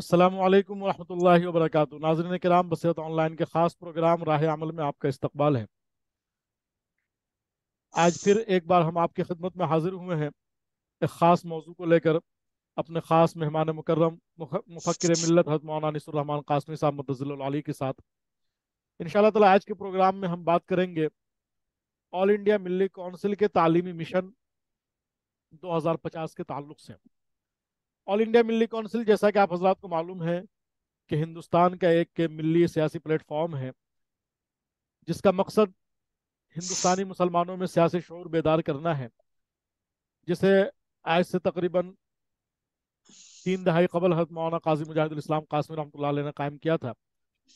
अस्सलामु अलैकुम वरहमतुल्लाहि वबरकातुहू। नाज़रीन किराम, बसीरत ऑनलाइन के ख़ास प्रोग्राम राह अमल में आपका इस्तकबाल है। आज फिर एक बार हम आपकी खिदमत में हाजिर हुए हैं एक ख़ास मौजू को लेकर, अपने ख़ास मेहमान मुकर्रम मुफक्किर मिल्लत हज़रत मौलाना अनीसुर्रहमान क़ासमी साहब मद्दज़िल्लुल आली के साथ। इंशाअल्लाह ताला आज के प्रोग्राम में हम बात करेंगे ऑल इंडिया मिल्ली कौंसिल के तालीमी मिशन 2050 के ताल्लुक से। ऑल इंडिया मिल्ली कौंसिल, जैसा कि आप हजरात को मालूम है, कि हिंदुस्तान का एक मिल्ली सियासी प्लेटफॉर्म है जिसका मकसद हिंदुस्तानी मुसलमानों में सियासी शऊर बेदार करना है, जिसे आज से तकरीबन 3 दहाई कबल हज़रत मौलाना काजी मुजाहिदुल इस्लाम कासमी रहमतुल्लाह अलैह ने कायम किया था।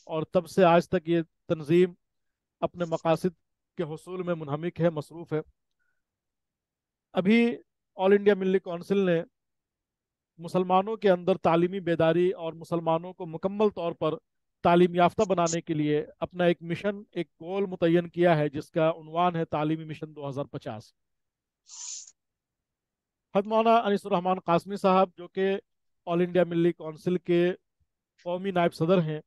और तब से आज तक ये तंजीम अपने मकासद के हसूल में मुनहमिक है, मसरूफ़ है। अभी ऑल इंडिया मिल्ली कौंसिल ने मुसलमानों के अंदर तालीमी बेदारी और मुसलमानों को मुकम्मल तौर पर तालीम याफ्ता बनाने के लिए अपना एक मिशन, एक गोल मुतय्यन किया है, जिसका उन्वान है तालीमी मिशन 2050। हज़रत मौलाना अनीसुर्रहमान क़ासमी साहब, जो कि ऑल इंडिया मिल्ली कौंसिल के कौमी नायब सदर हैं,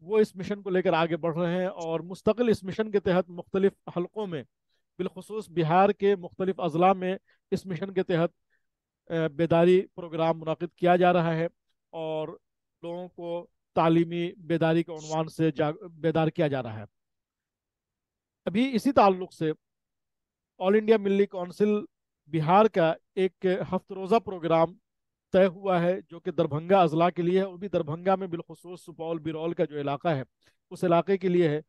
वो इस मिशन को लेकर आगे बढ़ रहे हैं और मुस्तकिल इस मिशन के तहत मुख्तलिफ हलकों में, बिलखुसूस बिहार के मुख्तलिफ अजला में इस मिशन के तहत बेदारी प्रोग्राम मुनक़िद किया जा रहा है और लोगों को तालीमी बेदारी के उन्वान से बेदार किया जा रहा है। अभी इसी ताल्लुक से ऑल इंडिया मिल्ली कौंसिल बिहार का एक हफ्त रोज़ा प्रोग्राम तय हुआ है, जो कि दरभंगा अजला के लिए है। वो भी दरभंगा में बिलखुसूस सुपौल बिरौल का जो इलाका है, उस इलाके के लिए है।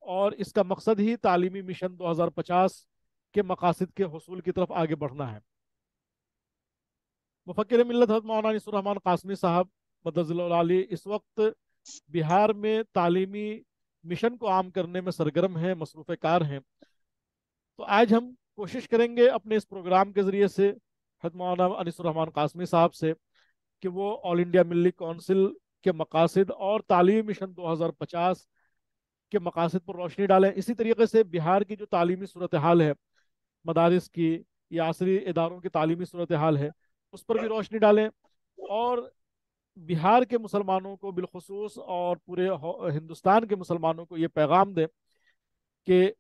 और इसका मकसद ही तालीमी मिशन 2050 के मकासद के हसूल की तरफ आगे बढ़ना है। मुफक्किर मिल्लत हज़रत मौलाना अनीसुर्रहमान क़ासमी साहब मद्दज़िल्लुल आली इस वक्त बिहार में तालीमी मिशन को आम करने में सरगर्म हैं, मसरूफ़ कार हैं। तो आज हम कोशिश करेंगे अपने इस प्रोग्राम के ज़रिए से हज़रत मौलाना अनीसुर्रहमान क़ासमी साहब से कि वो ऑल इंडिया मिल्ली कौंसिल के मकासद और तालीमी मिशन 2050 के मकासद पर रोशनी डालें। इसी तरीके से बिहार की जो तालीमी सूरत हाल है, मदारिस की या असरी इदारों की तालीमी सूरत हाल है, उस पर भी रोशनी डालें। और बिहार के मुसलमानों को बिलखुसूस और पूरे हिंदुस्तान के मुसलमानों को ये पैगाम दें कि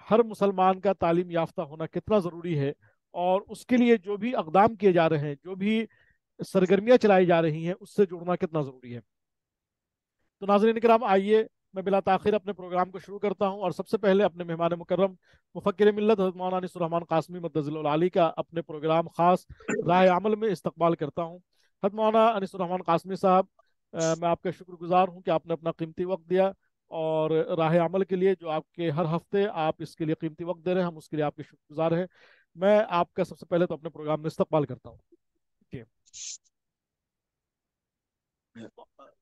हर मुसलमान का तालीम याफ्ता होना कितना ज़रूरी है और उसके लिए जो भी अकदाम किए जा रहे हैं, जो भी सरगर्मियाँ चलाई जा रही हैं, उससे जुड़ना कितना ज़रूरी है। तो नाज़रीन किराम, आइए मैं बिला ताखिर अपने प्रोग्राम को शुरू करता हूँ और सबसे पहले अपने मेहमान मुकर्रम मुफक्किर मिल्लत हज़रत मौलाना अनीसुर्रहमान क़ासमी मद्दज़िल्लुल आली का अपने प्रोग्राम ख़ास राह अमल में इस्तकबाल करता हूँ। हज़रत मौलाना अनीसुर्रहमान क़ासमी साहब, मैं आपका शुक्रगुजार हूँ कि आपने अपना कीमती वक्त दिया और राह अमल के लिए, जो आपके हर हफ्ते आप इसके लिए कीमती वक्त दे रहे हैं, हम उसके लिए आपके शुक्रगुजार हैं। मैं आपका सबसे पहले तो अपने प्रोग्राम में इस्तकबाल करता हूँ। जी जी।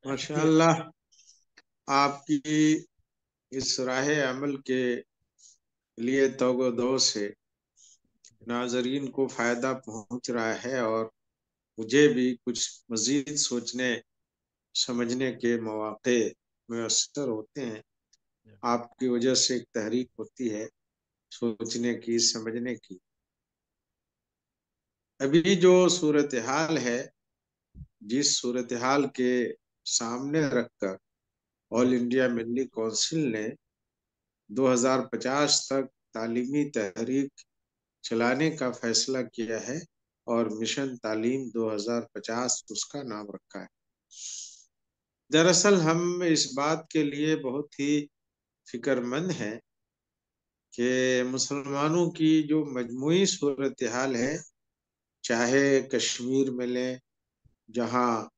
माशाअल्लाह, आपकी इस राह अमल के लिए तौबा दो से नाजरीन को फायदा पहुंच रहा है और मुझे भी कुछ मजीद सोचने समझने के मौके मुयस्सर होते हैं। आपकी वजह से एक तहरीक होती है सोचने की, समझने की। अभी जो सूरत हाल है, जिस सूरत हाल के सामने रखकर ऑल इंडिया मिल्ली कौंसिल ने 2050 तक तालीमी तहरीक चलाने का फैसला किया है और मिशन तालीम 2050 उसका नाम रखा है। दरअसल हम इस बात के लिए बहुत ही फिक्रमंद हैं कि मुसलमानों की जो मजमूई सूरत हाल है, चाहे कश्मीर में लें, जहाँ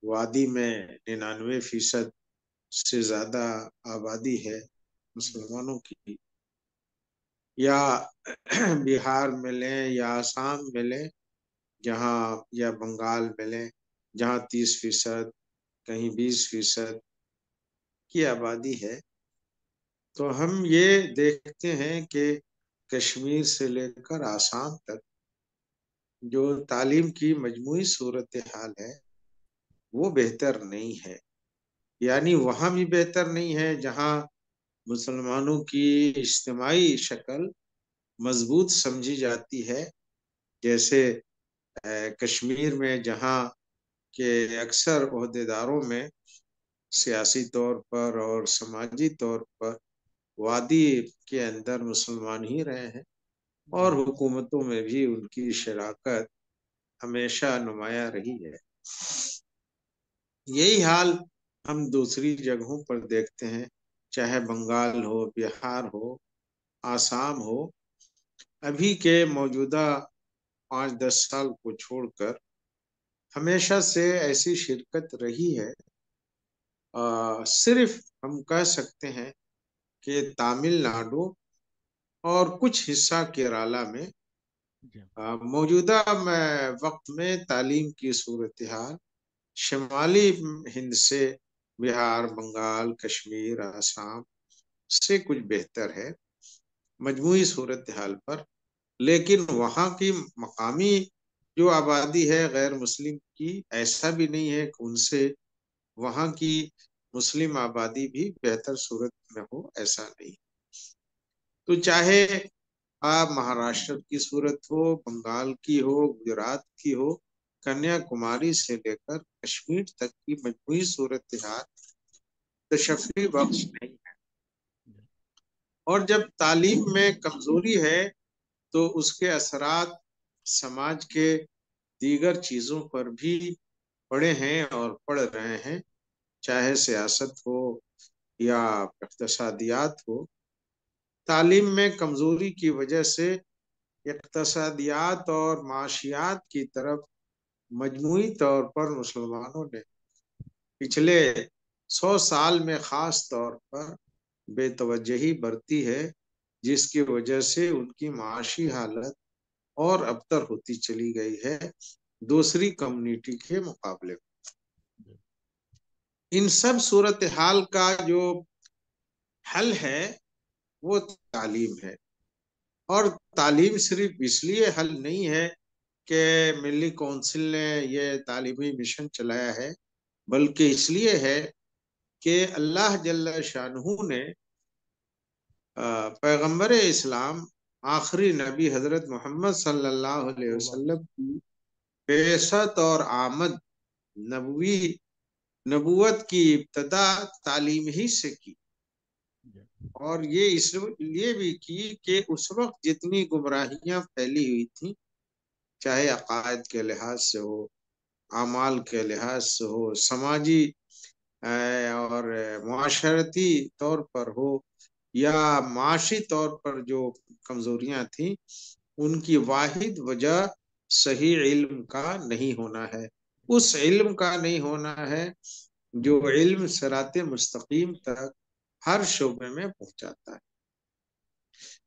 वादी में 99% से ज्यादा आबादी है मुसलमानों की, या बिहार में लें या आसाम में लें, जहाँ या बंगाल में लें, जहाँ 30%, कहीं 20% की आबादी है, तो हम ये देखते हैं कि कश्मीर से लेकर आसाम तक जो तालीम की मजमूई सूरत हाल है, वो बेहतर नहीं है। यानी वहाँ भी बेहतर नहीं है जहाँ मुसलमानों की इज्तिमाई शक्ल मजबूत समझी जाती है, जैसे कश्मीर में, जहाँ कि अक्सर ओहदेदारों में सियासी तौर पर और समाजी तौर पर वादी के अंदर मुसलमान ही रहे हैं, और जी हुकूमतों में भी उनकी शराकत हमेशा नुमाया रही है। यही हाल हम दूसरी जगहों पर देखते हैं, चाहे बंगाल हो, बिहार हो, आसाम हो। अभी के मौजूदा 5-10 साल को छोड़कर हमेशा से ऐसी शिरकत रही है। सिर्फ हम कह सकते हैं कि तमिलनाडु और कुछ हिस्सा केरला में जी मौजूदा वक्त में तालीम की सूरत हाल शिमाली हिंद से, बिहार, बंगाल, कश्मीर, आसाम से कुछ बेहतर है मजमूई सूरत हाल पर। लेकिन वहाँ की मकामी जो आबादी है गैर मुस्लिम की, ऐसा भी नहीं है कि उनसे वहाँ की मुस्लिम आबादी भी बेहतर सूरत में हो, ऐसा नहीं। तो चाहे आप महाराष्ट्र की सूरत हो, बंगाल की हो, गुजरात की हो, कन्याकुमारी से लेकर कश्मीर तक की मजमूई सूरत हाल तशफ़ी बख्श नहीं है। और जब तालीम में कमजोरी है तो उसके असरात समाज के दीगर चीजों पर भी पड़े हैं और पड़ रहे हैं, चाहे सियासत हो या इक़्तिसादियात हो। तालीम में कमजोरी की वजह से इक़्तिसादियात और माशियात की तरफ मजमूई तौर पर मुसलमानों ने पिछले 100 साल में खास तौर पर बेतवजही बरती है, जिसकी वजह से उनकी माशी हालत और अबतर होती चली गई है दूसरी कम्युनिटी के मुकाबले। इन सब सूरत हाल का जो हल है वो तालीम है। और तालीम सिर्फ इसलिए हल नहीं है कि मिली कौंसिल ने ये तालीमी मिशन चलाया है, बल्कि इसलिए है कि अल्लाह जल्ल शानहू ने पैगंबर इस्लाम आखिरी नबी हजरत मोहम्मद सल्लल्लाहु अलैहि वसल्लम की बेसत और आमद नबवी नबूवत की इब्तदा तालीम ही से की। और ये इसलिए भी की कि उस वक्त जितनी गुमराहियां फैली हुई थी, चाहे अकायद के लिहाज से हो, अमाल के लिहाज से हो, समाजी और मुआशरती तौर पर हो, या माशी तौर पर जो कमजोरियां थी, उनकी वाहिद वजह सही इल्म का नहीं होना है। उस इल्म का नहीं होना है जो इल्म सिराते मुस्तकीम तक हर शोबे में पहुंचाता है।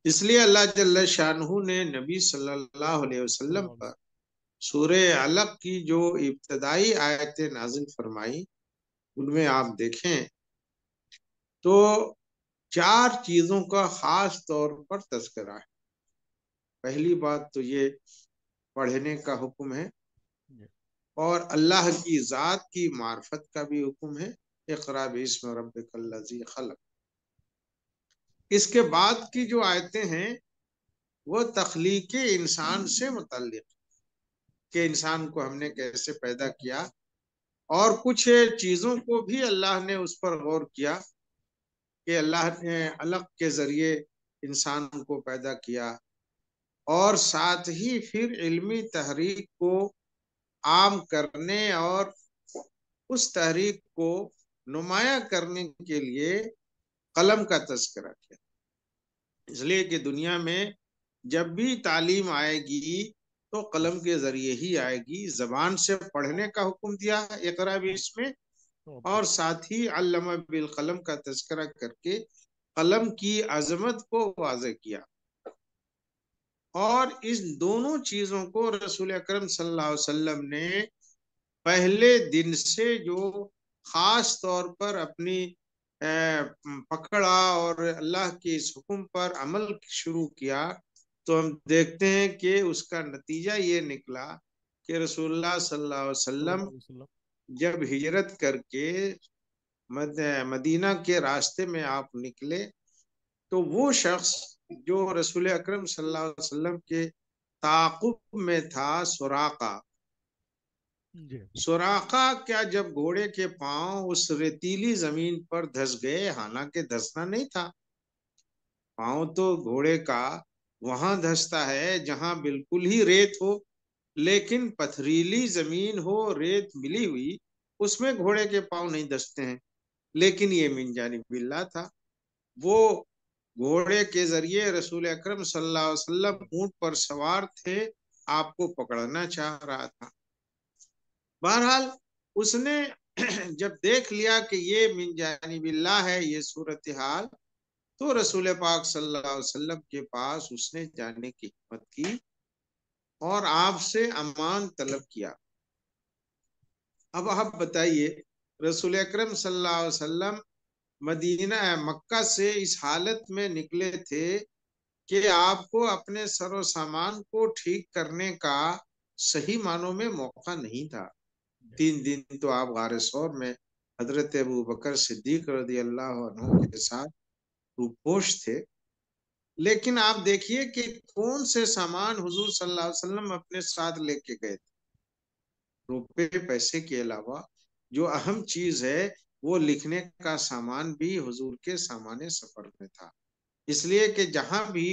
इसलिए अल्लाह जल्ल शानहू ने नबी सल्लल्लाहु अलैहि वसल्लम पर सूरे अलग की जो इब्तदाई आयतें नाजिल फरमाई, उनमें आप देखें तो 4 चीजों का खास तौर पर तज़किरा है। पहली बात तो ये पढ़ने का हुक्म है, और अल्लाह की जात की मार्फत का भी हुक्म है, इक़रा बिस्मि रब्बिकल्लज़ी खलक़। इसके बाद की जो आयतें हैं वो तख्लीक इंसान से मुतल्लिक, कि इंसान को हमने कैसे पैदा किया, और कुछ चीजों को भी अल्लाह ने उस पर गौर किया कि अल्लाह ने अलग के जरिए इंसान को पैदा किया, और साथ ही फिर इल्मी तहरीक को आम करने और उस तहरीक को नुमाया करने के लिए कलम का तज़किरा किया। इसलिए कि दुनिया में जब भी तालीम आएगी तो कलम के जरिए ही आएगी। जबान से पढ़ने का हुक्म दिया इकरा भी इसमें, और साथ ही अल्लमा बिल कलम का तज़किरा करके कलम की अजमत को वाज़ेह किया। और इस दोनों चीजों को रसूल अकरम सल्लल्लाहु अलैहि वसल्लम ने पहले दिन से जो खास तौर पर अपनी पकड़ा और अल्लाह के इस हुक्म पर अमल शुरू किया, तो हम देखते हैं कि उसका नतीजा ये निकला कि रसूलुल्लाह सल्लल्लाहु अलैहि वसल्लम जब हिजरत करके मदीना के रास्ते में आप निकले, तो वो शख्स जो रसूल अकरम सल्लल्लाहु अलैहि वसल्लम के ताक़ुब में था, सुराका, जी। सुराखा क्या जब घोड़े के पांव उस रेतीली जमीन पर धस गए, हालांकि धसना नहीं था, पांव तो घोड़े का वहां धसता है जहां बिल्कुल ही रेत हो, लेकिन पथरीली जमीन हो, रेत मिली हुई, उसमें घोड़े के पांव नहीं धसते हैं। लेकिन ये मिन जानिबिल्लाह था। वो घोड़े के जरिए रसूल अकरम सल्लल्लाहु अलैहि वसल्लम ऊंट पर सवार थे, आपको पकड़ना चाह रहा था। बहरहाल उसने जब देख लिया कि ये मिन जानिबिल्लाह है ये सूरत हाल, तो रसूल पाक सल्लल्लाहु अलैहि वसल्लम के पास उसने जाने की हिम्मत की और आपसे अमान तलब किया। अब आप बताइए, रसूल अकरम सल्लल्लाहु अलैहि वसल्लम मदीना मक्का से इस हालत में निकले थे कि आपको अपने सरो सामान को ठीक करने का सही मानों में मौका नहीं था। 3 दिन तो आप गारे सौर में हजरत अबू बकर सिद्दीक रजी अल्लाह अन्हु के साथ रूपोश थे। लेकिन आप देखिए कि कौन से सामान हुजूर सल्लल्लाहु अलैहि वसल्लम अपने साथ लेके गए थे। रुपए पैसे के अलावा जो अहम चीज है वो लिखने का सामान भी हुजूर के सामाने सफर में था। इसलिए कि जहां भी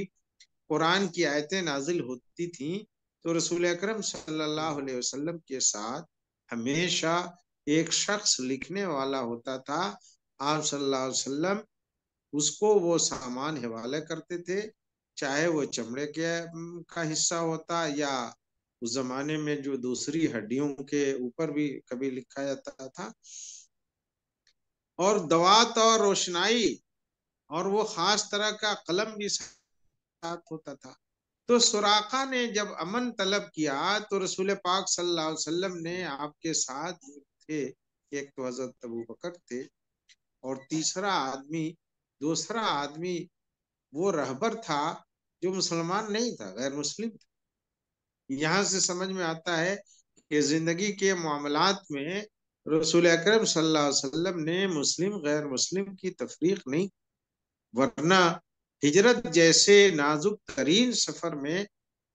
कुरान की आयतें नाजिल होती थी तो रसूल अकरम सल्लल्लाहु अलैहि वसल्लम के साथ हमेशा एक शख्स लिखने वाला होता था। आप सल्लल्लाहु अलैहि वसल्लम उसको वो सामान हवाले करते थे, चाहे वो चमड़े के का हिस्सा होता या उस जमाने में जो दूसरी हड्डियों के ऊपर भी कभी लिखा जाता था, और दवात और रोशनाई और वो खास तरह का कलम भी साथ होता था। तो सुराका ने जब अमन तलब किया तो रसूल पाक सल्लल्लाहु अलैहि वसल्लम ने आपके साथ थे, एक तो हजरत अबू बकर थे और दूसरा आदमी वो रहबर था जो मुसलमान नहीं था, गैर मुस्लिम था। यहाँ से समझ में आता है कि जिंदगी के मामलात में रसूल अकरम सल्लल्लाहु अलैहि वसल्लम ने मुस्लिम गैर मुस्लिम की तफरीक नहीं, वरना हिजरत जैसे नाजुक तरीन सफर में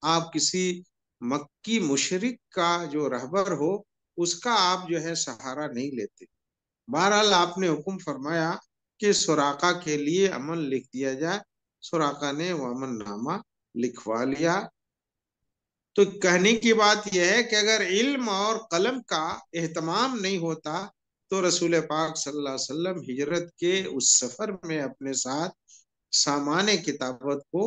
आप किसी मक्की मुशरिक का जो रहबर हो उसका आप जो है सहारा नहीं लेते। बहरहाल आपने हुक्म फरमाया कि सुराका के लिए अमन लिख दिया जाए। सुराका ने वो अमन नामा लिखवा लिया। तो कहने की बात यह है कि अगर इल्म और कलम का एहतमाम नहीं होता तो रसूल पाक सल्लल्लाहु अलैहि वसल्लम हिजरत के उस सफर में अपने साथ सामान्य किताबत को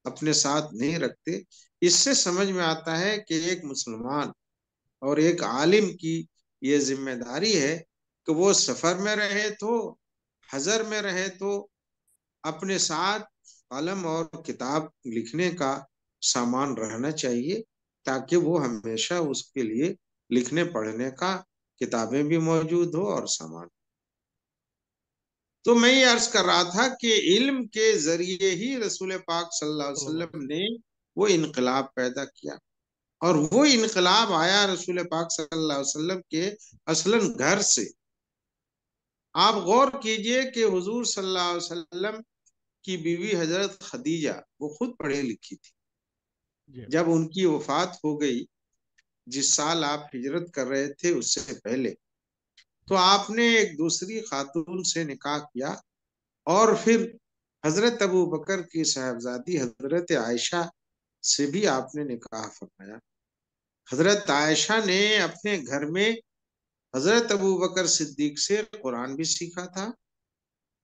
अपने साथ नहीं रखते। इससे समझ में आता है कि एक मुसलमान और एक आलिम की ये जिम्मेदारी है कि वो सफर में रहे तो हजर में रहे तो अपने साथ कलम और किताब लिखने का सामान रहना चाहिए, ताकि वो हमेशा उसके लिए लिखने पढ़ने का किताबें भी मौजूद हो और सामान। तो मैं ये अर्ज कर रहा था कि इल्म के जरिए ही रसूल पाक सल्लल्लाहु अलैहि वसल्लम ने वो इनकलाब पैदा किया, और वो इनकलाब आया रसूल पाक सल्लल्लाहु अलैहि वसल्लम के असलन घर से। आप गौर कीजिए कि हुजूर सल्लल्लाहु अलैहि वसल्लम की बीवी हजरत खदीजा वो खुद पढ़ी लिखी थी। जी। जब उनकी वफात हो गई, जिस साल आप हिजरत कर रहे थे उससे पहले, तो आपने एक दूसरी खातून से निकाह किया और फिर हजरत अबू बकर की साहबजादी हजरत आयशा से भी आपने निकाह फरमाया। हजरत आयशा ने अपने घर में हजरत अबू बकर सिद्दीक से कुरान भी सीखा था,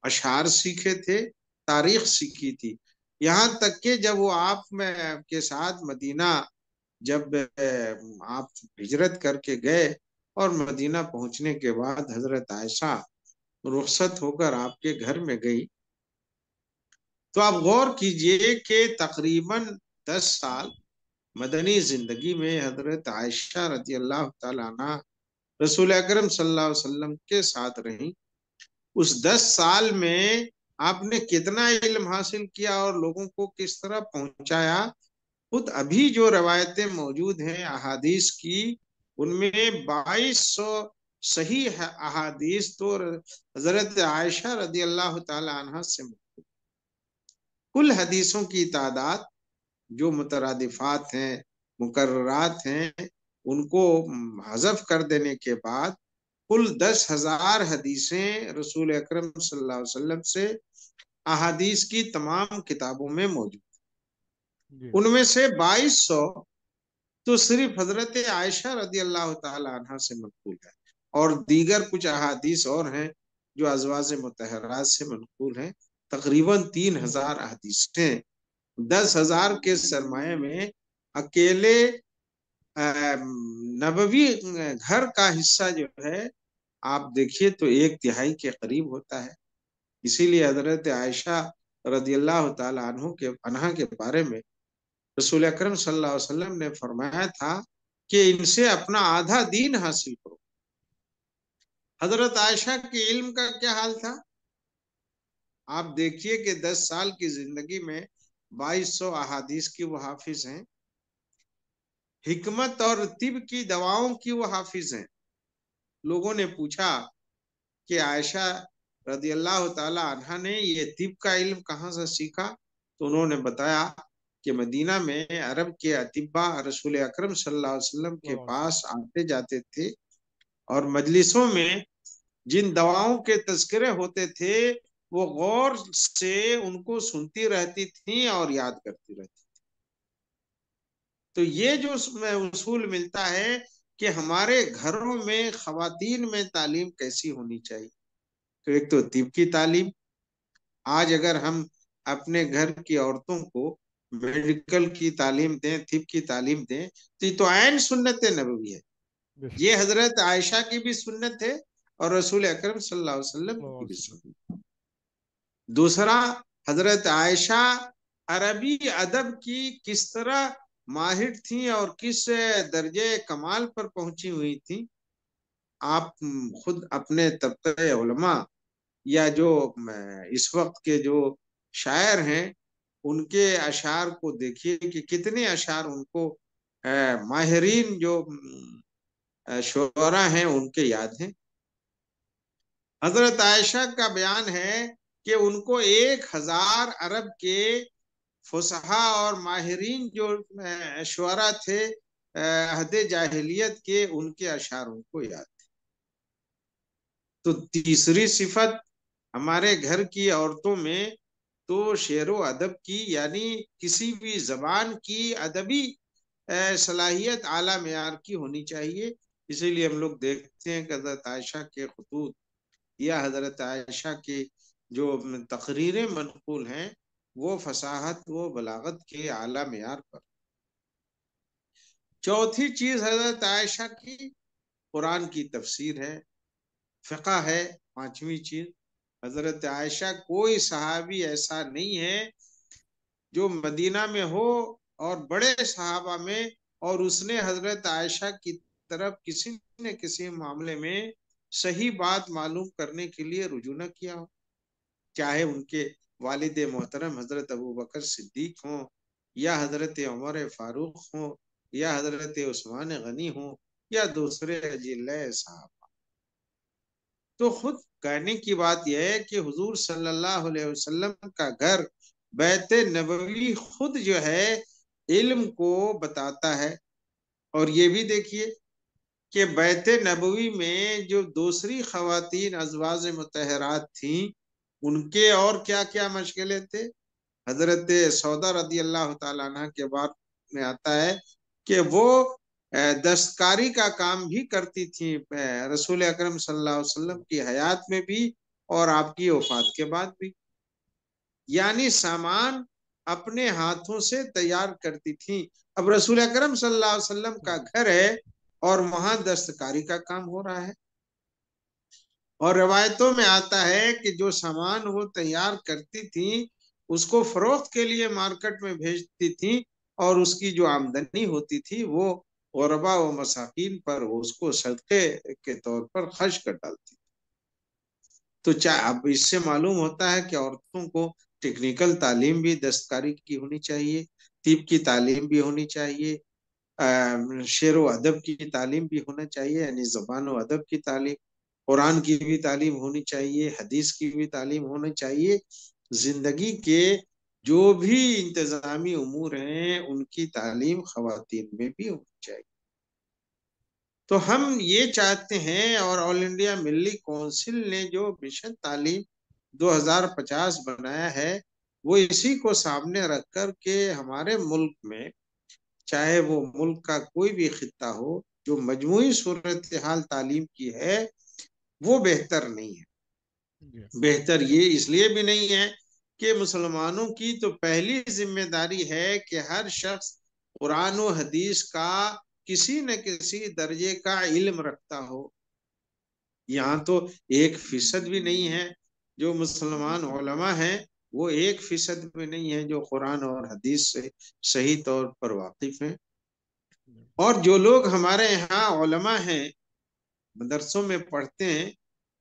अशार सीखे थे, तारीख सीखी थी। यहाँ तक कि जब वो आप में के साथ मदीना जब आप हिजरत करके गए और मदीना पहुंचने के बाद हजरत आयशा रुखसत होकर आपके घर में गई, तो आप गौर कीजिए कि तकरीबन 10 साल मदनी जिंदगी में हजरत आयशा रजी अल्लाह तआला अन्हा रसूल अकरम सल्लल्लाहु अलैहि वसल्लम के साथ रही। उस 10 साल में आपने कितना इल्म हासिल किया और लोगों को किस तरह पहुंचाया। खुद अभी जो रवायतें मौजूद हैं अहादीस की, उनमें 2200 सही अहादीस तो हजरत आयशा रदी अल्लाह तआला अन्हा से। कुल हदीसों की तादाद जो मुतरादिफात हैं, मुकर्ररात हैं, उनको हज़फ कर देने के बाद कुल 10,000 हदीसें रसूल अकरम सल्लल्लाहु अलैहि वसल्लम से अहादीस की तमाम किताबों में मौजूद। जी। उनमें से 2200 तो सिर्फ हजरत आयशा रदी अल्लाह तआला अन्हा से मनकूल है, और दीगर कुछ अहादीस और हैं जो अजवाज मुतहरात से मनकूल हैं। तकरीबन 3,000 अहादीसें 10,000 के सरमाए में अकेले नबवी घर का हिस्सा जो है, आप देखिए तो 1/3 के करीब होता है। इसीलिए हजरत आयशा रदी अल्लाह तआला अन्हा के बारे में रसूल अकरम सल्लल्लाहु अलैहि वसल्लम ने फरमाया था कि इनसे अपना आधा दीन हासिल करो। हजरत आयशा के इल्म का क्या हाल था? आप देखिए कि 10 साल की जिंदगी में 2200 अहादीस की वो हाफिज हैं, हिकमत और तिब की दवाओं की वो हाफिज हैं। लोगों ने पूछा कि आयशा रदी अल्लाह तआला अन्हा ने ये तिब का इल्म कहाँ से सीखा? तो उन्होंने बताया कि मदीना में अरब के अतिब्बा रसूल अकरम सल्लल्लाहु अलैहि वसल्लम के पास आते जाते थे, और मजलिसों में जिन दवाओं के तस्करे होते थे वो गौर से उनको सुनती रहती थी और याद करती रहती। तो ये जो उसमें उसूल मिलता है कि हमारे घरों में खवातीन में तालीम कैसी होनी चाहिए। तो एक तो तिब की तालीम, आज अगर हम अपने घर की औरतों को मेडिकल की तालीम दें, तिब की तालीम दें, तो ये तो ऐन सुन्नत नबवी है। बेशक। ये हजरत आयशा की भी सुन्नत है और रसूल अकरम सल्लल्लाहु अलैहि वसल्लम की भी सुन्नत। दूसरा, हजरत आयशा अरबी अदब की किस तरह माहिर थी और किस दर्जे कमाल पर पहुंची हुई थी, आप खुद अपने तबक़े उलमा या जो इस वक्त के जो शायर हैं उनके अशार को देखिए कि कितने अशार उनको माहिरीन जो शुअरा हैं उनके याद हैं। हजरत आयशा का बयान है कि उनको 1,000 अरब के फुसहा और माहिरीन जो शुअरा थे अहद जाहिलियत के, उनके अशार उनको याद। तो तीसरी सिफत हमारे घर की औरतों में तो शेरो अदब की, यानी किसी भी जबान की अदबी सलाहियत आला मेयार की होनी चाहिए। इसीलिए हम लोग देखते हैं कि हजरत आयशा के खतूत या हजरत आयशा के जो तकरीरें मनकूल हैं वो फसाहत व बलागत के आला मेयार पर। चौथी चीज हजरत आयशा की कुरान की तफसीर है, फ़िक़्ह है। पांचवी चीज, हजरत आयशा कोई सहाबी ऐसा नहीं है जो मदीना में हो और बड़े सहाबा में और उसने हजरत आयशा की तरफ किसी न किसी मामले में सही बात मालूम करने के लिए रुजू न किया हो, चाहे उनके वालिद मोहतरम हजरत अबू बकर सिद्दीक हों या हजरत उमर फारूक हों या हजरत उस्मान गनी हों या दूसरे अजिल्ला साहब। तो खुद कहने की बात यह है कि हुजूर सल्लल्लाहु अलैहि वसल्लम का घर बैत नबवी खुद जो है इल्म को बताता है। और ये भी देखिए कि बैत नबवी में जो दूसरी खवातीन अजवाज मुतहरात थी उनके और क्या क्या मशगले थे। हजरत सौदा रदी अल्लाह तआला अन्हा के बाद में आता है कि वो दस्तकारी का काम भी करती थी रसूल अकरम सल्लल्लाहु अलैहि वसल्लम की हयात में भी और आपकी वफात के बाद भी, यानी सामान अपने हाथों से तैयार करती थी। अब रसूल अकरम सल्लल्लाहु अलैहि वसल्लम का घर है और वहां दस्तकारी का काम हो रहा है, और रवायतों में आता है कि जो सामान वो तैयार करती थी उसको फरोख्त के लिए मार्केट में भेजती थी, और उसकी जो आमदनी होती थी वो गुरबा व मसाकीन पर वो उसको सदक़े के तौर पर खर्च कर डालती। तो चाहे अब इससे मालूम होता है कि औरतों को टेक्निकल तालीम भी दस्तकारी की होनी चाहिए, तीब की तालीम भी होनी चाहिए, शेर व अदब की तालीम भी होना चाहिए, यानी जबान व अदब की तालीम, कुरान की भी तालीम होनी चाहिए, हदीस की भी तालीम होनी चाहिए। जिंदगी के जो भी इंतजामी उमूर हैं उनकी तालीम खवातीन में भी होनी चाहिए। तो हम ये चाहते हैं, और ऑल इंडिया मिल्ली काउंसिल ने जो मिशन तालीम 2050 बनाया है, वो इसी को सामने रख कर के हमारे मुल्क में, चाहे वो मुल्क का कोई भी खिता हो, जो मजमूई सूरत हाल तालीम की है वो बेहतर नहीं है। जी बेहतर ये इसलिए भी नहीं है कि मुसलमानों की तो पहली जिम्मेदारी है कि हर शख्स कुरान और हदीस का किसी न किसी दर्जे का इल्म रखता हो। यहाँ तो 1% भी नहीं है जो मुसलमान उलमा हैं, वो 1% भी नहीं है जो कुरान और हदीस से सही तौर पर वाकिफ हैं। जी और जो लोग हमारे यहाँ उलमा हैं, मदरसों में पढ़ते हैं,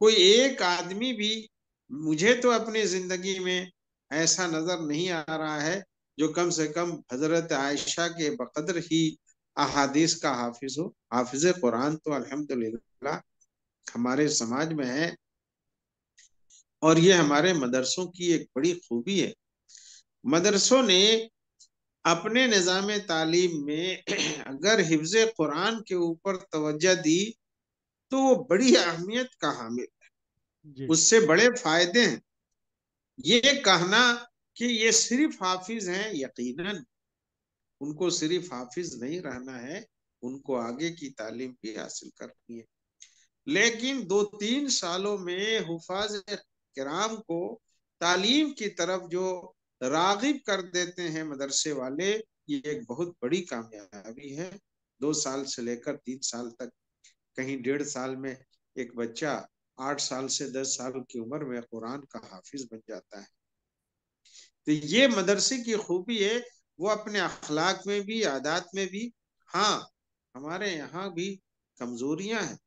कोई एक आदमी भी मुझे तो अपनी जिंदगी में ऐसा नजर नहीं आ रहा है जो कम से कम हजरत आयशा के बकदर ही अहादीस का हाफिज हो। हाफिज कुरान तो अल्हम्दुलिल्लाह हमारे समाज में है, और ये हमारे मदरसों की एक बड़ी खूबी है। मदरसों ने अपने निज़ाम तालीम में अगर हिफ्ज कुरान के ऊपर तवज्जो दी तो वो बड़ी अहमियत का हामिल, जी उससे बड़े फायदे हैं। ये कहना कि ये सिर्फ हाफिज हैं, यकीनन उनको सिर्फ हाफिज नहीं रहना है, उनको आगे की तालीम भी हासिल करनी है। लेकिन 2-3 सालों में हुफाज किराम को तालीम की तरफ जो रागिब कर देते हैं मदरसे वाले, ये एक बहुत बड़ी कामयाबी है। 2 साल से लेकर 3 साल तक, कहीं 1.5 साल में एक बच्चा 8 साल से 10 साल की उम्र में कुरान का हाफिज बन जाता है। तो ये मदरसे की खूबी है, वो अपने अखलाक में भी, आदात में भी। हाँ, हमारे यहाँ भी कमजोरियां हैं,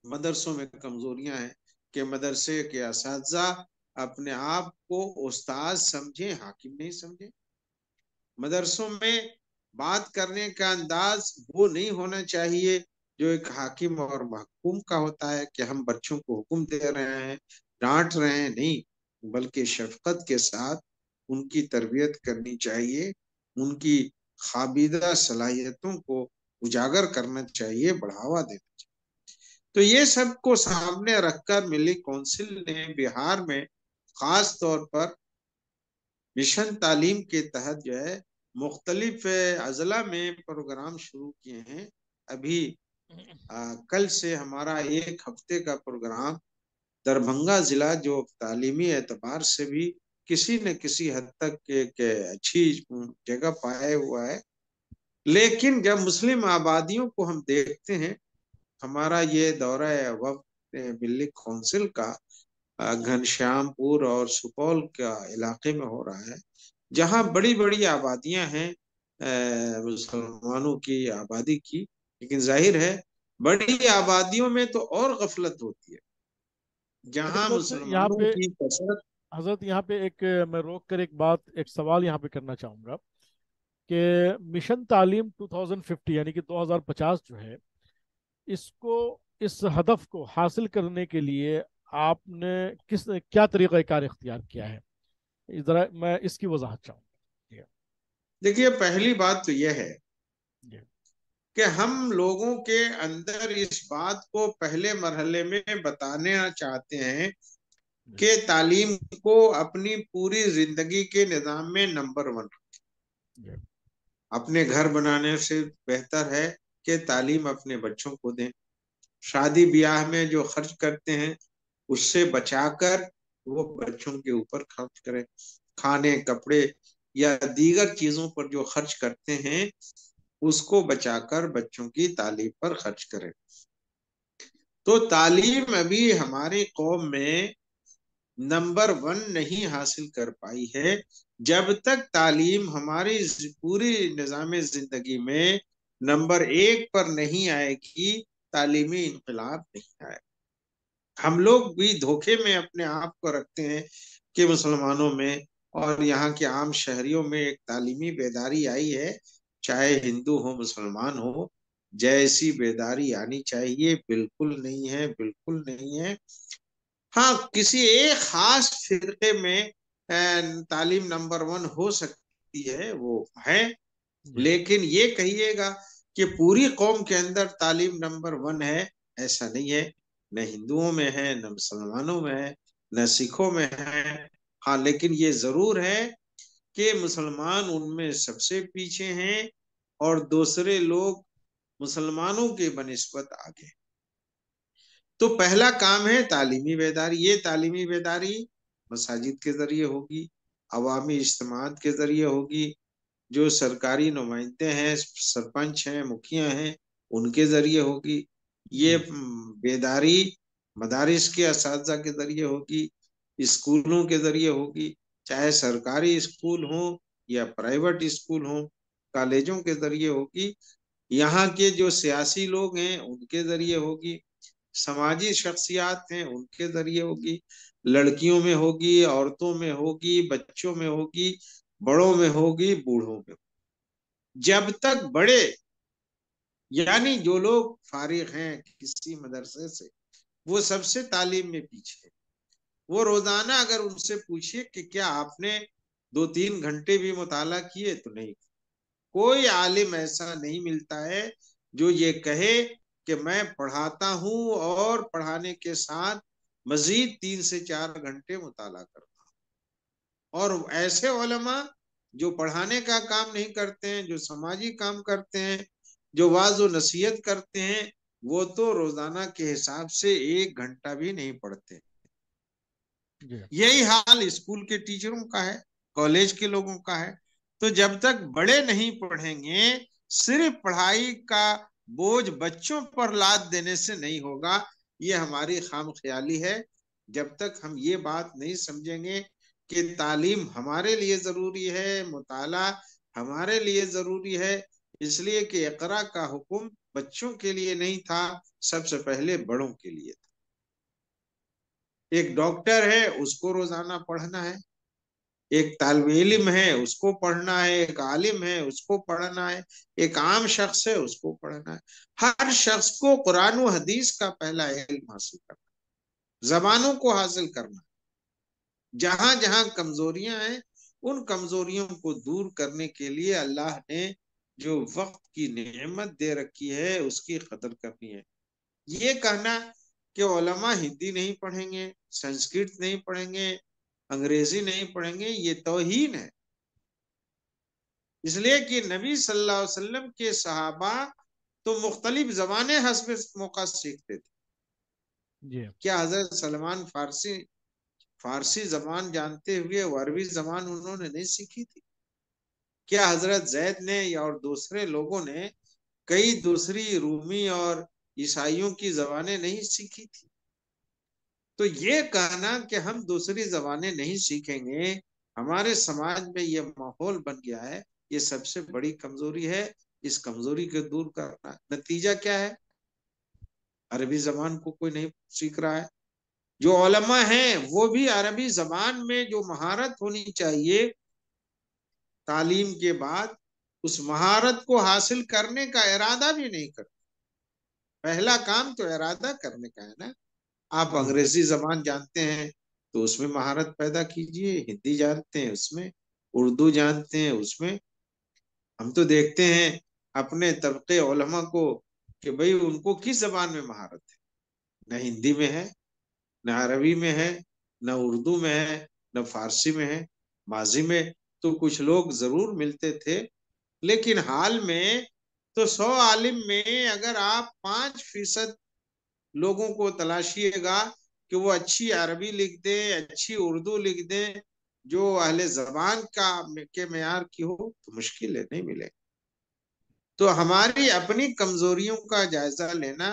मदरसों में कमजोरियां हैं कि मदरसे के असातिज़ा अपने आप को उस्ताद समझे, हाकिम नहीं समझे। मदरसों में बात करने का अंदाज वो नहीं होना चाहिए जो एक हाकिम और महकूम का होता है, कि हम बच्चों को हुक्म दे रहे हैं, डांट रहे हैं, नहीं, बल्कि शफकत के साथ उनकी तरबियत करनी चाहिए, उनकी खाबिदा सलाहियतों को उजागर करना चाहिए, बढ़ावा देना चाहिए। तो ये सब को सामने रखकर मिली काउंसिल ने बिहार में खास तौर पर मिशन तालीम के तहत जो है मुख्तलिफ अजला में प्रोग्राम शुरू किए हैं। अभी कल से हमारा 1 हफ्ते का प्रोग्राम दरभंगा जिला, जो तालीमी एतबार से भी किसी न किसी हद तक एक अच्छी जगह पाया हुआ है। लेकिन जब मुस्लिम आबादियों को हम देखते हैं, हमारा ये दौरा वक्त मिली काउंसिल का घनश्यामपुर और सुपौल का इलाके में हो रहा है, जहाँ बड़ी बड़ी आबादियां हैं मुसलमानों की आबादी की। लेकिन जाहिर है बड़ी आबादियों में तो और गफलत होती है, अच्छा, जहाँ हजरत यहाँ मुसलमानों पे, की कसरत। हजरत यहाँ पे एक मैं रोक कर एक बात, एक सवाल यहाँ पे करना चाहूँगा कि मिशन तालीम 2050 यानी कि 2050 जो है, इसको, इस हदफ को हासिल करने के लिए आपने किस क्या तरीक़ाकार इख्तियार किया है? ज़रा मैं इसकी वजाहत चाहूँगा। देखिए, पहली बात तो यह है जी कि हम लोगों के अंदर इस बात को पहले मरहले में बताना चाहते हैं जी कि तालीम को अपनी पूरी जिंदगी के निजाम में नंबर 1। जी अपने घर बनाने से बेहतर है कि तालीम अपने बच्चों को दें। शादी ब्याह में जो खर्च करते हैं उससे बचाकर वो बच्चों के ऊपर खर्च करें। खाने, कपड़े या दीगर चीजों पर जो खर्च करते हैं उसको बचाकर बच्चों की तालीम पर खर्च करें। तो तालीम अभी हमारी कौम में नंबर 1 नहीं हासिल कर पाई है, जब तक तालीम हमारी पूरी निजाम जिंदगी में नंबर 1 पर नहीं आएगी, तालीमी इनकलाब नहीं आएगा। हम लोग भी धोखे में अपने आप को रखते हैं कि मुसलमानों में और यहाँ के आम शहरियों में एक तालीमी बेदारी आई है। चाहे हिंदू हो, मुसलमान हो, जैसी बेदारी आनी चाहिए बिल्कुल नहीं है, बिल्कुल नहीं है। हाँ, किसी एक खास फिरके में तालीम नंबर 1 हो सकती है, वो है। जी लेकिन ये कहिएगा कि पूरी कौम के अंदर तालीम नंबर वन है, ऐसा नहीं है। न हिंदुओं में है, न मुसलमानों में है, न सिखों में है। हाँ, लेकिन ये जरूर है कि मुसलमान उनमें सबसे पीछे हैं और दूसरे लोग मुसलमानों के बनिस्बत आगे। तो पहला काम है तालीमी बेदारी। ये तालीमी बेदारी मसाजिद के जरिए होगी, अवामी इज्तिमात के जरिए होगी, जो सरकारी नुमाइंदे हैं, सरपंच हैं, मुखिया हैं, उनके जरिए होगी। ये जी बेदारी मदारिस के असातिज़ा के जरिए होगी, स्कूलों के जरिए होगी, चाहे सरकारी स्कूल हो या प्राइवेट स्कूल हो, कॉलेजों के जरिए होगी, यहाँ के जो सियासी लोग हैं उनके जरिए होगी, समाजी शख्सियात हैं उनके जरिए होगी, लड़कियों में होगी, औरतों में होगी, बच्चों में होगी, बड़ों में होगी, बूढ़ों में। जब तक बड़े, यानी जो लोग फारिग हैं किसी मदरसे से, वो सबसे तालीम में पीछे। वो रोजाना अगर उनसे पूछिए कि क्या आपने 2-3 घंटे भी मुताला किए, तो नहीं। कोई आलिम ऐसा नहीं मिलता है जो ये कहे कि मैं पढ़ाता हूं और पढ़ाने के साथ मजीद 3 से 4 घंटे मुताला करता हूं। और ऐसे उलमा जो पढ़ाने का काम नहीं करते हैं, जो समाजी काम करते हैं, जो वाज व नसीहत करते हैं, वो तो रोजाना के हिसाब से 1 घंटा भी नहीं पढ़ते। जी यही हाल स्कूल के टीचरों का है, कॉलेज के लोगों का है। तो जब तक बड़े नहीं पढ़ेंगे, सिर्फ पढ़ाई का बोझ बच्चों पर लाद देने से नहीं होगा। ये हमारी खामख्याली है। जब तक हम ये बात नहीं समझेंगे कि तालीम हमारे लिए जरूरी है, मुताला हमारे लिए जरूरी है, इसलिए कि इकरा का हुक्म बच्चों के लिए नहीं था, सबसे पहले बड़ों के लिए था। एक डॉक्टर है, उसको रोजाना पढ़ना है। एक तालिब इल्म है, उसको पढ़ना है। एक आलिम है, उसको पढ़ना है। एक आम शख्स है, उसको पढ़ना है। हर शख्स को कुरान और हदीस का पहला इल्म हासिल करना, जबानों को हासिल करना, जहां जहां कमजोरियां हैं उन कमजोरियों को दूर करने के लिए अल्लाह ने जो वक्त की नेमत दे रखी है उसकी कदर करनी है। ये कहना कि उलमा हिंदी नहीं पढ़ेंगे, संस्कृत नहीं पढ़ेंगे, अंग्रेजी नहीं पढ़ेंगे, ये तौहीन है। इसलिए कि नबी सल्लल्लाहु अलैहि वसल्लम के सहाबा तो मुख्तलिफ जबानें हस्ब मौका सीखते थे। जी क्या हजरत सलमान फारसी फारसी जबान जानते हुए वो अरबी जबान उन्होंने नहीं सीखी थी? क्या हजरत जैद ने या और दूसरे लोगों ने कई दूसरी रूमी और ईसाइयों की जबानें नहीं सीखी थी? तो ये कहना कि हम दूसरी जबानें नहीं सीखेंगे, हमारे समाज में ये माहौल बन गया है, ये सबसे बड़ी कमजोरी है। इस कमजोरी को दूर करना, नतीजा क्या है? अरबी जबान को कोई नहीं सीख रहा है। जो उलमा हैं वो भी अरबी जबान में जो महारत होनी चाहिए तालीम के बाद, उस महारत को हासिल करने का इरादा भी नहीं करते। पहला काम तो इरादा करने का है ना। आप जी अंग्रेजी जबान जानते हैं तो उसमें महारत पैदा कीजिए, हिंदी जानते हैं उसमें, उर्दू जानते हैं उसमें। हम तो देखते हैं अपने तबके उलमा को कि भाई उनको किस जबान में महारत है। न हिंदी में है, न अरबी में है, न उर्दू में है, न फारसी में है। माजी में तो कुछ लोग जरूर मिलते थे, लेकिन हाल में तो 100 आलिम में अगर आप 5% लोगों को तलाशिएगा कि वो अच्छी अरबी लिख दें, अच्छी उर्दू लिख दें, जो अहले जबान का के मेयार की हो, तो मुश्किल है, नहीं मिले। तो हमारी अपनी कमजोरियों का जायजा लेना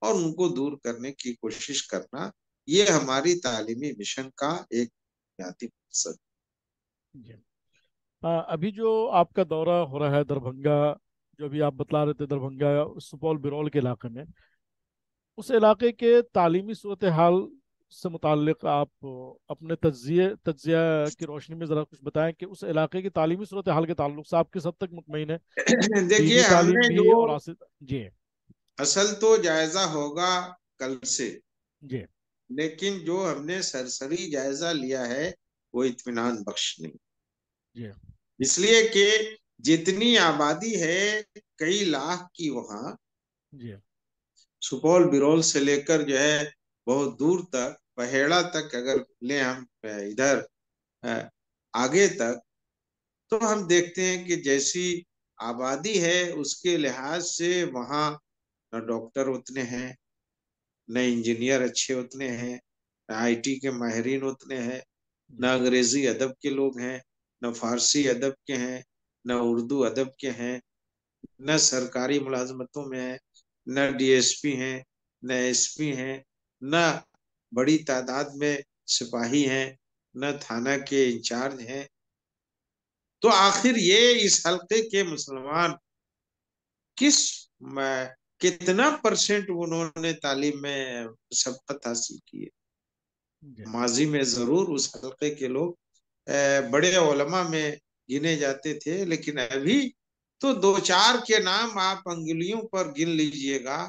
और उनको दूर करने की कोशिश करना, ये हमारी तालीमी मिशन का एक बुनियादी मकसद। जी अभी जो आपका दौरा हो रहा है दरभंगा, जो अभी आप बतला रहे थे दरभंगा सुपौल बिरौल के इलाके में, उस इलाके के तालीमी सूरत हाल से मुताल्लिक आप अपने तज्जिया की रोशनी में ज़रा कुछ बताएं कि उस इलाके की तालीमी सूरत हाल के ताल्लुक से आप किस हद तक मुतमईन है? देखिए, दीनी तालीम हमने भी जो और आसिफ। जी असल तो जायजा होगा कल से, जी लेकिन जो हमने सरसरी जायजा लिया है वो इत्मीनान बख्श नहीं। जी इसलिए कि जितनी आबादी है कई लाख की वहाँ जी। सुपौल बिरौल से लेकर जो है बहुत दूर तक बहेड़ा तक अगर ले हम इधर अ, आगे तक, तो हम देखते हैं कि जैसी आबादी है उसके लिहाज से वहाँ न डॉक्टर उतने हैं, न इंजीनियर अच्छे उतने हैं, न आईटी के माहिरीन उतने हैं, न जी। अंग्रेजी अदब के लोग हैं, न फारसी अदब के हैं, न उर्दू अदब के हैं, न सरकारी मुलाजमतों में है, न डीएसपी हैं, न एसपी हैं, न बड़ी तादाद में सिपाही हैं, न थाना के इंचार्ज हैं। तो आखिर ये इस हल्के के मुसलमान किस कितना परसेंट उन्होंने तालीम में सबकत हासिल की है? जी। माजी में जरूर उस हल्के के लोग बड़े उलमा में गिने जाते थे, लेकिन अभी तो दो चार के नाम आप अंगुलियों पर गिन लीजिएगा।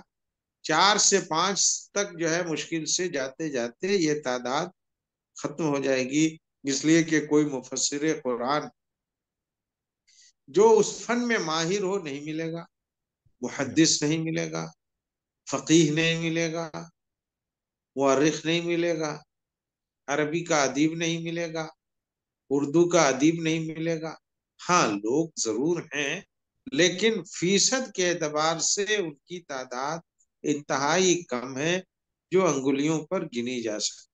4 से 5 तक जो है मुश्किल से जाते जाते ये तादाद खत्म हो जाएगी, इसलिए कि कोई मुफस्सिर कुरान जो उस फन में माहिर हो नहीं मिलेगा, जी। मुहद्दिस नहीं मिलेगा, फकीह नहीं मिलेगा, मुअर्रिख नहीं मिलेगा, अरबी का अदीब नहीं मिलेगा, उर्दू का अदीब नहीं मिलेगा। हाँ, लोग जरूर हैं, लेकिन फीसद के एतबार से उनकी तादाद इंतहाई कम है, जो अंगुलियों पर गिनी जा सकती।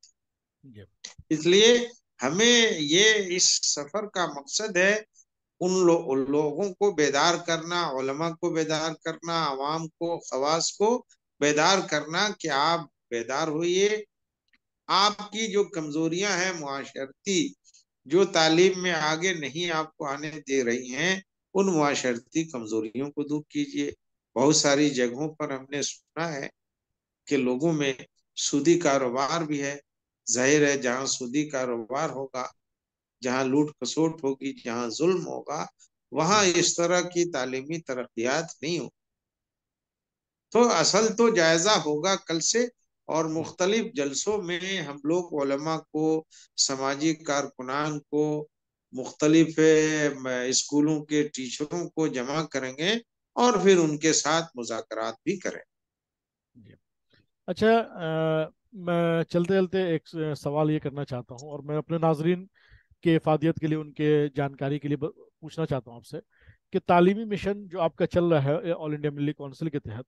जी। इसलिए हमें ये इस सफर का मकसद है उन लोगों को बेदार करना, उलमा को बेदार करना, आवाम को, खवास को बेदार करना कि आप बेदार होइए। आपकी जो कमजोरियां हैं मुआशरती, जो तालीम में आगे नहीं आपको आने दे रही हैं, उन मुआशरती कमजोरियों को दूर कीजिए। बहुत सारी जगहों पर हमने सुना है कि लोगों में सूदी कारोबार भी है। जाहिर है जहाँ सूदी कारोबार होगा, जहाँ लूट खसोट होगी, जहाँ जुल्म होगा, वहां जी। इस तरह की तालीमी तरक्यात नहीं हो। तो असल तो जायजा होगा कल से, और जी। मुख्तलिफ जलसों में हम लोग उलमा को, समाजी कारकुनान को, मुख्तलिफ स्कूलों के टीचरों को जमा करेंगे और फिर उनके साथ मुज़ाकरात भी करें। जी। अच्छा, मैं चलते चलते एक सवाल ये करना चाहता हूँ, और मैं अपने नाजरीन के इफादियत के लिए, उनके जानकारी के लिए पूछना चाहता हूँ आपसे कि तालीमी मिशन जो आपका चल रहा है ऑल इंडिया मिली काउंसिल के तहत,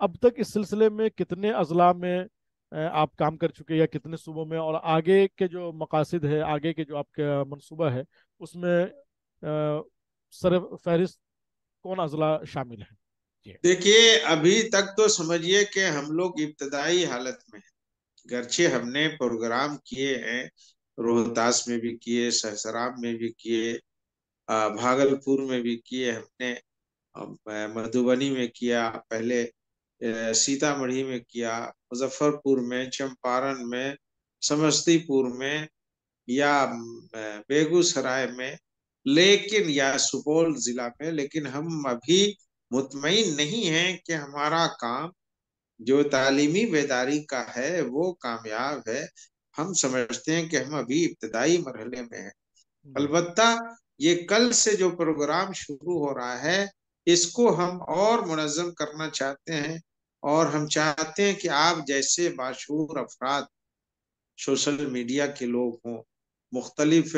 अब तक इस सिलसिले में कितने अजला में आप काम कर चुके हैं, या कितने सूबों में, और आगे के जो मकासद है, आगे के जो आपका मंसूबा है, उसमें सर फहरिस्त कौन अजला शामिल है? जी। देखिए, अभी तक तो समझिए कि हम लोग इब्तदाई हालत में हैं। गरचे हमने प्रोग्राम किए हैं, रोहतास में भी किए, सहसराम में भी किए, भागलपुर में भी किए हमने, मधुबनी में किया पहले, सीतामढ़ी में किया, मुजफ्फरपुर में, चंपारण में, समस्तीपुर में, या बेगूसराय में, लेकिन या सुपौल जिला में। लेकिन हम अभी मुतमईन नहीं हैं कि हमारा काम जो तालीमी बेदारी का है वो कामयाब है। हम समझते हैं कि हम अभी इब्तदाई मरहले में हैं। जी। अलबत्ता ये कल से जो प्रोग्राम शुरू हो रहा है, इसको हम और मुनज़्ज़म करना चाहते हैं, और हम चाहते हैं कि आप जैसे बाशऊर अफराद, सोशल मीडिया के लोग हों, मुख्तलिफ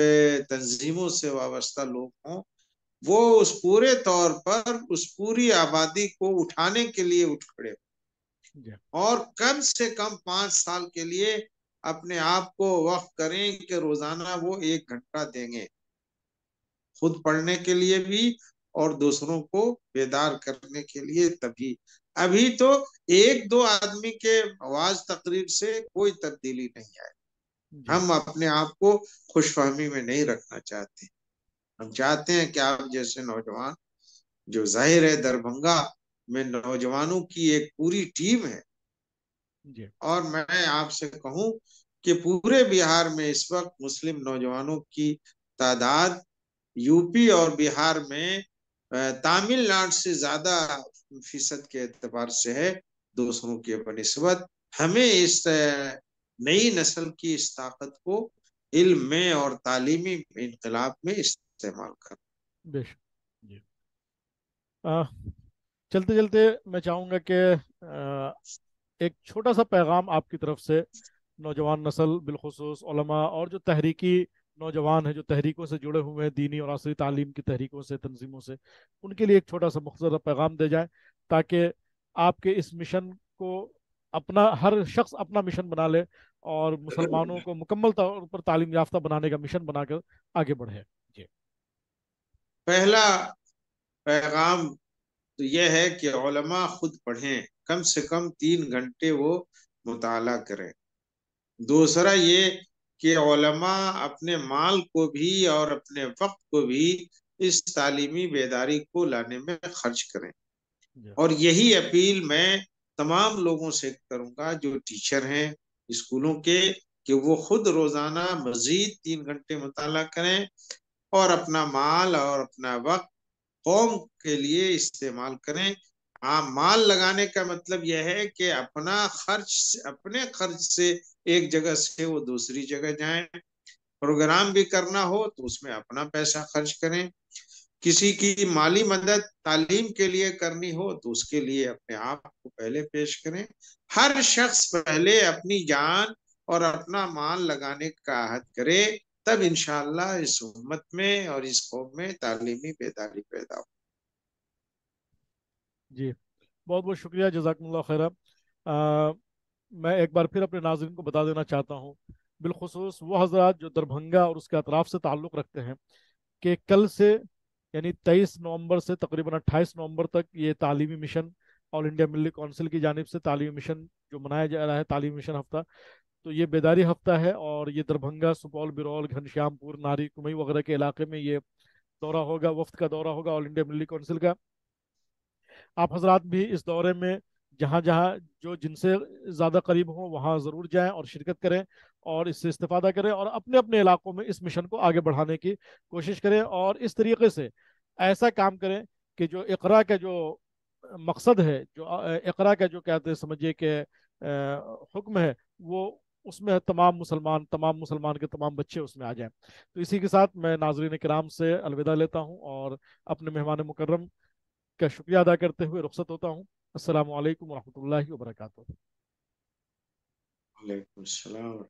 तंजीमों से वाबस्ता लोग हों, वो उस पूरे तौर पर उस पूरी आबादी को उठाने के लिए उठ खड़े, जी। और कम से कम 5 साल के लिए अपने आप को वक्फ करें कि रोजाना वो 1 घंटा देंगे, खुद पढ़ने के लिए भी और दूसरों को बेदार करने के लिए। तभी अभी तो एक दो आदमी के आवाज तकरीर से कोई तब्दीली नहीं है। जी। हम अपने आप को खुशफहमी में नहीं रखना चाहते। हम चाहते हैं कि आप जैसे नौजवान, जो जाहिर है दरभंगा में नौजवानों की एक पूरी टीम है, जी। और मैं आपसे कहूं कि पूरे बिहार में इस वक्त मुस्लिम नौजवानों की तादाद यूपी और बिहार में तमिलनाडु से ज्यादा फीसद के एतबार से है, दूसरों के बनिस्बत। हमें इस नई नस्ल की इस ताकत को इल्म में और तालीमी इनकलाब में इस्तेमाल करना। बेशक। जी। आ, चलते चलते मैं चाहूँगा कि एक छोटा सा पैगाम आपकी तरफ से नौजवान नस्ल, बिलखुसूस उलमा और जो तहरीकी नौजवान हैं, जो तहरीकों से जुड़े हुए हैं, दीनी और असरी तालीम की तहरीकों से, तंजीमों से, उनके लिए एक छोटा सा मुख्तसर पैगाम दे जाए, ताकि आपके इस मिशन को अपना, हर शख्स अपना मिशन बना ले और मुसलमानों को मुकम्मल तौर पर तालीम याफ्ता बनाने का मिशन बनाकर आगे बढ़े। जी। पहला पैगाम तो यह है कि उलमा खुद पढ़ें, कम से कम 3 घंटे वो मुताला करें। दूसरा ये कि उलमा अपने माल को भी और अपने वक्त को भी इस तालीमी बेदारी को लाने में खर्च करें। जी। और यही अपील मैं तमाम लोगों से करूंगा जो टीचर हैं स्कूलों के, कि वो खुद रोजाना मजीद 3 घंटे मुताला करें और अपना माल और अपना वक्त कौम के लिए इस्तेमाल करें। हाँ, माल लगाने का मतलब यह है कि अपने खर्च से एक जगह से वो दूसरी जगह जाएं। प्रोग्राम भी करना हो तो उसमें अपना पैसा खर्च करें। किसी की माली मदद तालीम के लिए करनी हो तो उसके लिए अपने आप को पहले पेश करें। हर शख्स पहले अपनी जान और अपना माल लगाने का अहद करे, तब इंशाअल्लाह इस उम्मत में और इस कौम में तालीमी बेदारी पैदा हो। जी, बहुत बहुत शुक्रिया, जजाकमुल्लाह खैरा। अ, मैं एक बार फिर अपने नाज़रीन को बता देना चाहता हूँ, बिलखुसूस वो हजरात जो दरभंगा और उसके अतराफ से ताल्लुक़ रखते हैं, कि कल से यानी 23 नवंबर से तकरीबन 28 नवंबर तक ये तालीमी mission, all India military council की जानिब से तालीमी मिशन जो मनाया जा रहा है, तालीमी मिशन हफ्ता, तो ये बेदारी हफ्ता है। और ये दरभंगा, सुपौल, बिरौल, घनश्यामपुर, नारी, कुमई वगैरह के इलाके में ये दौरा होगा, वफ्द का दौरा होगा ऑल इंडिया मिलिट्री काउंसिल का। आप हजरात भी इस दौरे में जहाँ जहाँ जो जिनसे ज़्यादा करीब हो वहाँ ज़रूर जाएं और शिरकत करें और इससे इस्तेफादा करें और अपने अपने इलाकों में इस मिशन को आगे बढ़ाने की कोशिश करें। और इस तरीके से ऐसा काम करें कि जो इकरा का जो मकसद है, जो इकरा का जो कहते हैं, समझिए कि हुक्म है, वो उसमें तमाम मुसलमान के तमाम बच्चे उसमें आ जाएं। तो इसी के साथ मैं नाजरीन किराम से अलविदा लेता हूँ और अपने मेहमान मुकर्रम का शुक्रिया अदा करते हुए रुखसत होता हूँ। अस्सलामु अलैकुम वरहमतुल्लाहि वबरकातुहू। वालेकुम सलाम।